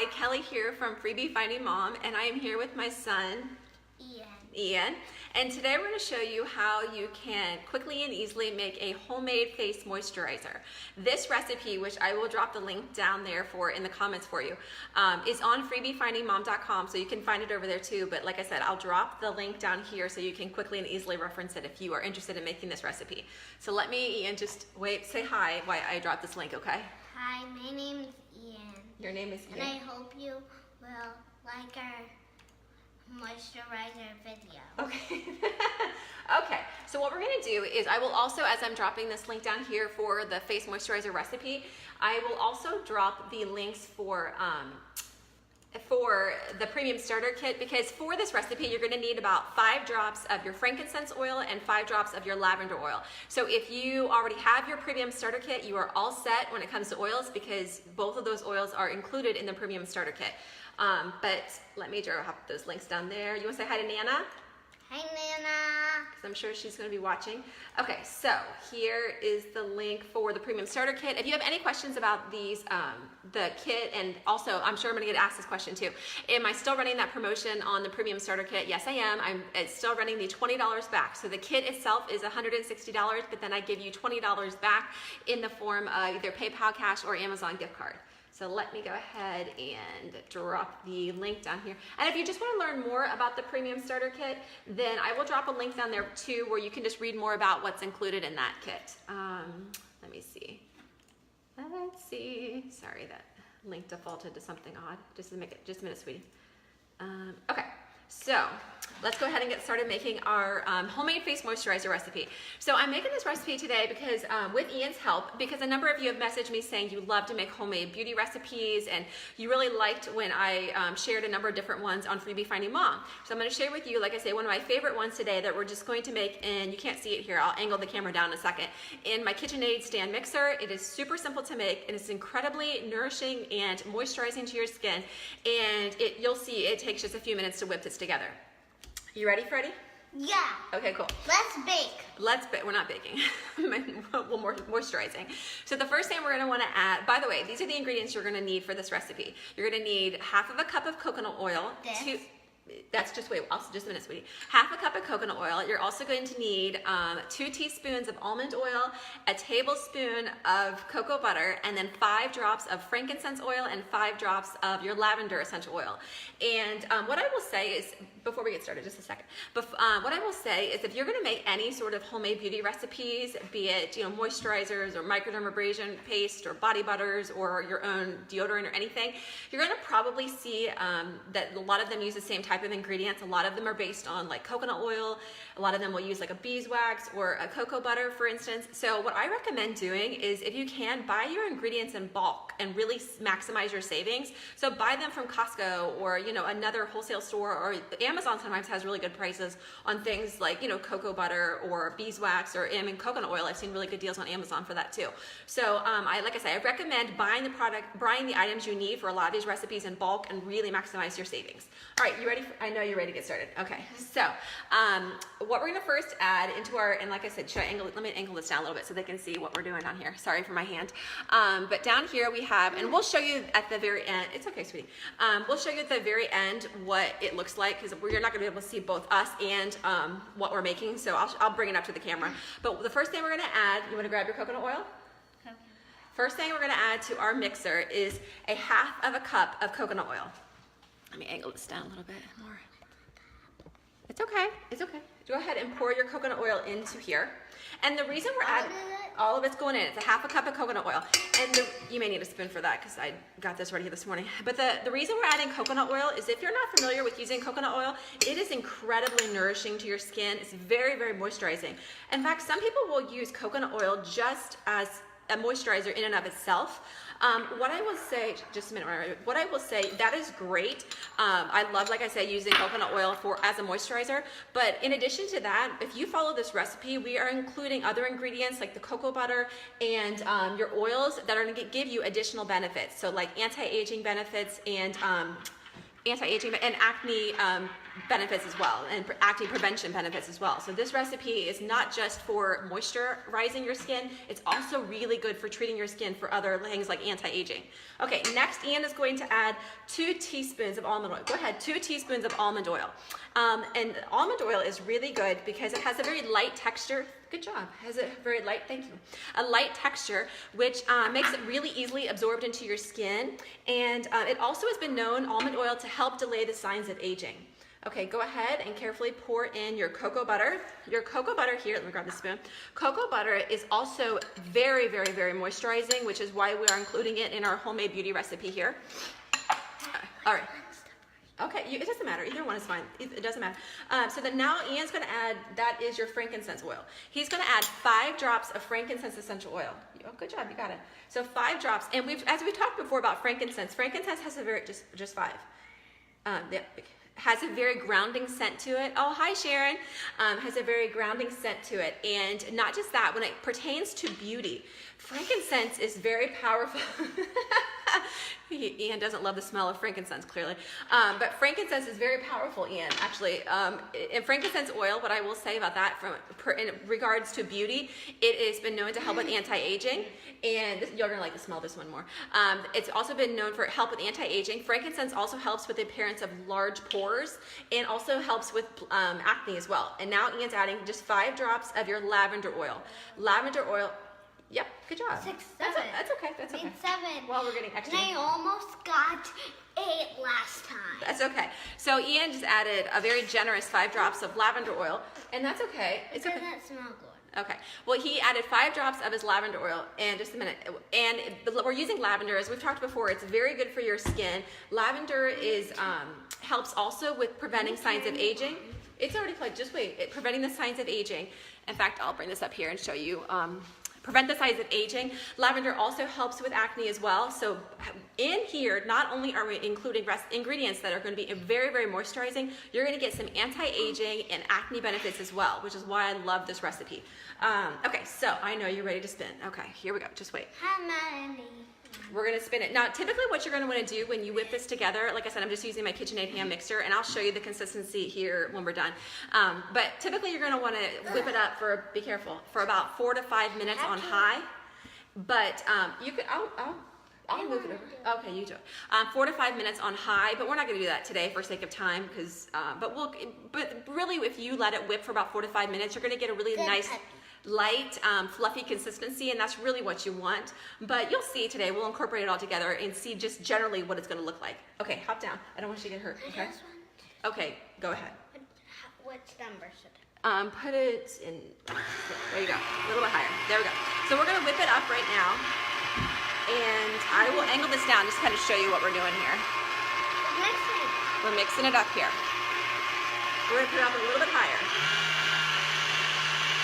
Hi, Kelly here from Freebie Finding Mom, and I am here with my son, Ian. And today we're going to show you how you can quickly and easily make a homemade face moisturizer. This recipe, which I will drop the link down there for in the comments for you, is on freebiefindingmom.com, so you can find it over there too. But like I said, I'll drop the link down here so you can quickly and easily reference it if you are interested in making this recipe. So let me, Ian, just wait, say hi while I drop this link, okay? Hi, my name is Ian. Your name is Ian. And I hope you will like our moisturizer video. Okay. Okay, so what we're gonna do is I will also, as I'm dropping this link down here for the face moisturizer recipe, I will also drop the links for the premium starter kit, because for this recipe you're going to need about 5 drops of your frankincense oil and 5 drops of your lavender oil. So if you already have your premium starter kit, you are all set when it comes to oils, because both of those oils are included in the premium starter kit. But let me drop those links down there. You want to say hi to Nana? Hi, Nana. Because I'm sure she's going to be watching. Okay, so here is the link for the premium starter kit. If you have any questions about these, the kit, and also I'm sure I'm going to get asked this question too. Am I still running that promotion on the premium starter kit? Yes, I am. It's still running the $20 back. So the kit itself is $160, but then I give you $20 back in the form of either PayPal cash or Amazon gift card. So let me go ahead and drop the link down here. And if you just want to learn more about the premium starter kit, then I will drop a link down there too, where you can just read more about what's included in that kit. Let me see. Let's see. Sorry, that link defaulted to something odd. Just a minute, sweetie. Okay. So let's go ahead and get started making our homemade face moisturizer recipe. So I'm making this recipe today because with Ian's help, because a number of you have messaged me saying you love to make homemade beauty recipes, and you really liked when I shared a number of different ones on Freebie Finding Mom. So I'm going to share with you, like I say, one of my favorite ones today that we're just going to make, and you can't see it here, I'll angle the camera down in a second, in my KitchenAid stand mixer. It is super simple to make, and it's incredibly nourishing and moisturizing to your skin, and you'll see it takes just a few minutes to whip this together. You ready, Freddie? Yeah. Okay, cool. Let's bake. We're not baking. We're moisturizing. So the first thing we're going to want to add, by the way, these are the ingredients you're going to need for this recipe. You're going to need half of a cup of coconut oil. Just a minute, sweetie. Half a cup of coconut oil. You're also going to need 2 teaspoons of almond oil, a tablespoon of cocoa butter, and then 5 drops of frankincense oil and 5 drops of your lavender essential oil. And what I will say is, before we get started, just a second, what I will say is if you're going to make any sort of homemade beauty recipes, be it moisturizers or microdermabrasion paste or body butters or your own deodorant or anything, you're going to probably see that a lot of them use the same type of ingredients. A lot of them are based on like coconut oil. A lot of them will use like a beeswax or a cocoa butter, for instance. So what I recommend doing is, if you can, buy your ingredients in bulk and really maximize your savings. So buy them from Costco or another wholesale store, or Amazon sometimes has really good prices on things like cocoa butter or beeswax, or coconut oil. I've seen really good deals on Amazon for that too. So like I say, I recommend buying the items you need for a lot of these recipes in bulk and really maximize your savings. All right, you ready? I know you're ready to get started. Okay, so what we're gonna first add into our, and like I said, let me angle this down a little bit so they can see what we're doing down here. Sorry for my hand. But down here we have, and we'll show you at the very end, it's okay, sweetie. We'll show you at the very end what it looks like, because you're not gonna be able to see both us and what we're making, so I'll bring it up to the camera. But the first thing we're gonna add, you wanna grab your coconut oil? Okay. First thing we're gonna add to our mixer is a half of a cup of coconut oil. Let me angle this down a little bit more. It's okay, it's okay. Go ahead and pour your coconut oil into here. And the reason we're adding, all of it's going in, it's a half a cup of coconut oil. And you may need a spoon for that, because I got this ready this morning. But the reason we're adding coconut oil is, if you're not familiar with using coconut oil, it is incredibly nourishing to your skin. It's very, very moisturizing. In fact, some people will use coconut oil just as a moisturizer in and of itself. What I will say, just a minute, what I will say, that is great. I love, like I say, using coconut oil as a moisturizer. But in addition to that, if you follow this recipe, we are including other ingredients like the cocoa butter and your oils that are going to give you additional benefits. So like anti-aging benefits and anti-aging and acne benefits as well, and acne prevention benefits as well. So this recipe is not just for moisturizing your skin, it's also really good for treating your skin for other things like anti-aging. Okay, next Ian is going to add 2 teaspoons of almond oil. Go ahead, 2 teaspoons of almond oil. And almond oil is really good because it has a very light texture. Good job. Has a very light, thank you. A light texture, which makes it really easily absorbed into your skin. And it also has been known, almond oil, to help delay the signs of aging. Okay, go ahead and carefully pour in your cocoa butter. Your cocoa butter here, let me grab the spoon. Cocoa butter is also very, very, very moisturizing, which is why we are including it in our homemade beauty recipe here. All right. Okay, it doesn't matter. Either one is fine. It doesn't matter. So then now Ian's going to add, that is your frankincense oil. He's going to add 5 drops of frankincense essential oil. Oh, good job. You got it. So 5 drops. And as we talked before about frankincense has a very, just 5. Has a very grounding scent to it. Oh, hi Sharon. Has a very grounding scent to it. And not just that, when it pertains to beauty, frankincense is very powerful. Ian doesn't love the smell of frankincense, clearly. But frankincense is very powerful, Ian, actually. And frankincense oil, what I will say about that in regards to beauty, it has been known to help with anti-aging. And you're going to like to smell this one more. It's also been known for help with anti-aging. Frankincense also helps with the appearance of large pores and also helps with acne as well. And now Ian's adding just 5 drops of your lavender oil. Lavender oil. Yep, good job. 6, 7. That's okay. That's okay. 7. Well, we're getting extra. And I almost got 8 last time. That's okay. So Ian just added a very generous 5 drops of lavender oil, and that's okay. It doesn't smell good. Okay. Well, he added 5 drops of his lavender oil, and just a minute. And we're using lavender, as we've talked before. It's very good for your skin. Lavender is helps also with preventing signs of aging. It's already played. Just wait. Preventing the signs of aging. In fact, I'll bring this up here and show you. Prevent the signs of aging. Lavender also helps with acne as well. So in here, not only are we including ingredients that are going to be very, very moisturizing, you're going to get some anti-aging and acne benefits as well, which is why I love this recipe. Okay, so I know you're ready to spin. Okay, here we go. Just wait. How many? We're going to spin it. Now, typically what you're going to want to do when you whip this together, like I said, I'm just using my KitchenAid hand mixer, and I'll show you the consistency here when we're done. But typically you're going to want to whip it up for, be careful, for about 4 to 5 minutes on high. But you could, I'll move it over. Okay, you do it. 4 to 5 minutes on high, but we're not going to do that today for sake of time, because, but really if you let it whip for about 4 to 5 minutes, you're going to get a really nice, light, fluffy consistency, and that's really what you want. But you'll see today, we'll incorporate it all together and see just generally what it's going to look like. Okay, hop down. I don't want you to get hurt, okay? Okay, go ahead. Which number should I? Put it in, there you go, a little bit higher. There we go. So we're going to whip it up right now, and I will angle this down just to kind of show you what we're doing here. We're mixing it up here. We're going to put it up a little bit higher.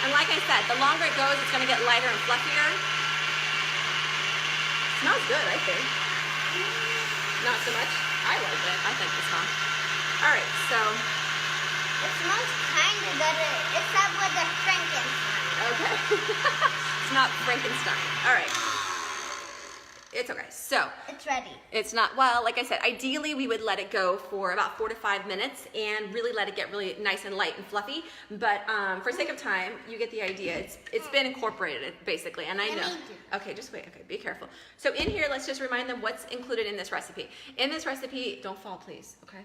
And like I said, the longer it goes, it's going to get lighter and fluffier. Smells good, I think. Not so much. I like it. I think it's fun. All right, so. It smells kind of good, except with the Frankenstein. Okay. It's not Frankenstein. All right. It's okay. So. It's ready. It's not, well, like I said, ideally we would let it go for about 4 to 5 minutes and really let it get really nice and light and fluffy. But for sake of time, you get the idea. It's been incorporated basically, and I know. Okay, just wait. Okay, be careful. So in here, let's just remind them what's included in this recipe. In this recipe, don't fall, please. Okay,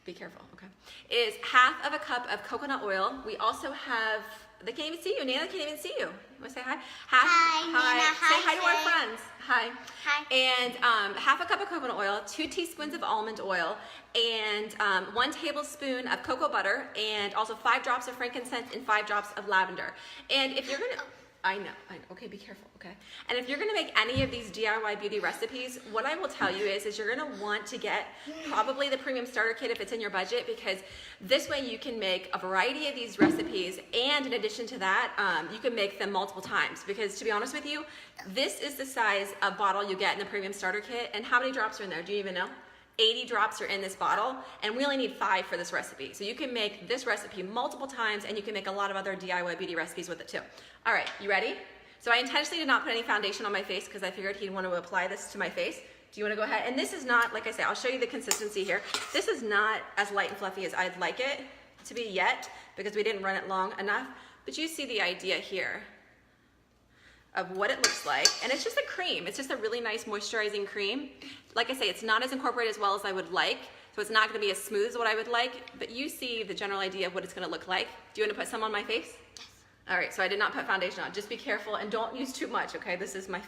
be careful. Okay, is 1/2 cup of coconut oil. We also have. They can't even see you. Nana can't even see you. You want to say hi? Hi, Nana. Say hi to our Sharon. friends. Hi. Hi. And 1/2 cup of coconut oil, 2 teaspoons of almond oil, and 1 tablespoon of cocoa butter, and also 5 drops of frankincense and 5 drops of lavender. And if you're gonna, I know. Okay, be careful. Okay. And if you're gonna make any of these DIY beauty recipes, what I will tell you is you're gonna want to get probably the premium starter kit if it's in your budget, because this way you can make a variety of these recipes, and in addition to that, you can make them multiple times. Because to be honest with you, this is the size of bottle you get in the premium starter kit. And how many drops are in there? Do you even know? 80 drops are in this bottle, and we only need 5 for this recipe. So you can make this recipe multiple times, and you can make a lot of other DIY beauty recipes with it too. All right, you ready? So I intentionally did not put any foundation on my face because I figured he'd want to apply this to my face. Do you want to go ahead? And this is not, like I say, I'll show you the consistency here. This is not as light and fluffy as I'd like it to be yet because we didn't run it long enough. But you see the idea here of what it looks like. And it's just a cream. It's just a really nice moisturizing cream. Like I say, it's not as incorporated as well as I would like. So it's not going to be as smooth as what I would like. But you see the general idea of what it's going to look like. Do you want to put some on my face? Yes. All right, so I did not put foundation on. Just be careful and don't use too much, okay? This is my,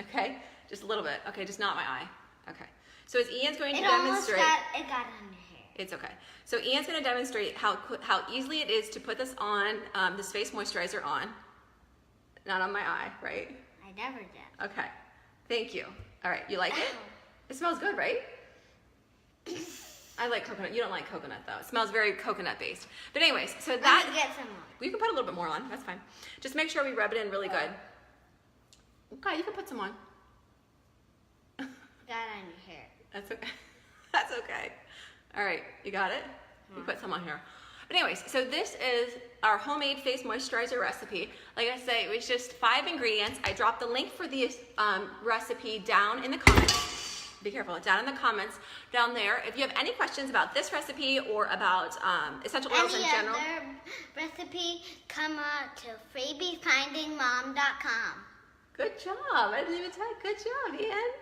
okay? Just a little bit. Okay, just not my eye. Okay. So as Ian's going to demonstrate. It got on your hair. It's okay. So Ian's going to demonstrate how easily it is to put this on, this face moisturizer on. Not on my eye, right? I never did. Okay. Thank you. All right, you like it? It smells good, right? I like coconut. You don't like coconut though. It smells very coconut based. But anyways, so that. Let me get some more. We can put a little bit more on. That's fine. Just make sure we rub it in really good. Okay, you can put some on. Got on your hair. That's okay. That's okay. All right, you got it? You put some on here. But anyways, so this is our homemade face moisturizer recipe. Like I say, it was just 5 ingredients. I dropped the link for the recipe down in the comments. Be careful, down in the comments down there. If you have any questions about this recipe or about essential oils in general. Any other recipe, come to freebiefindingmom.com. Good job. I didn't even tell you. Good job, Ian.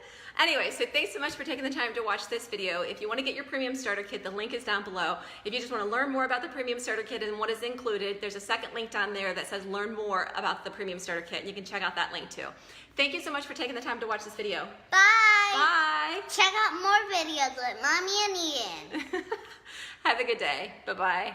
Anyway, so thanks so much for taking the time to watch this video. If you want to get your premium starter kit, the link is down below. If you just want to learn more about the premium starter kit and what is included, there's a second link down there that says learn more about the premium starter kit. And you can check out that link too. Thank you so much for taking the time to watch this video. Bye. Bye. Check out more videos with Mommy and Ian. Have a good day. Bye-bye.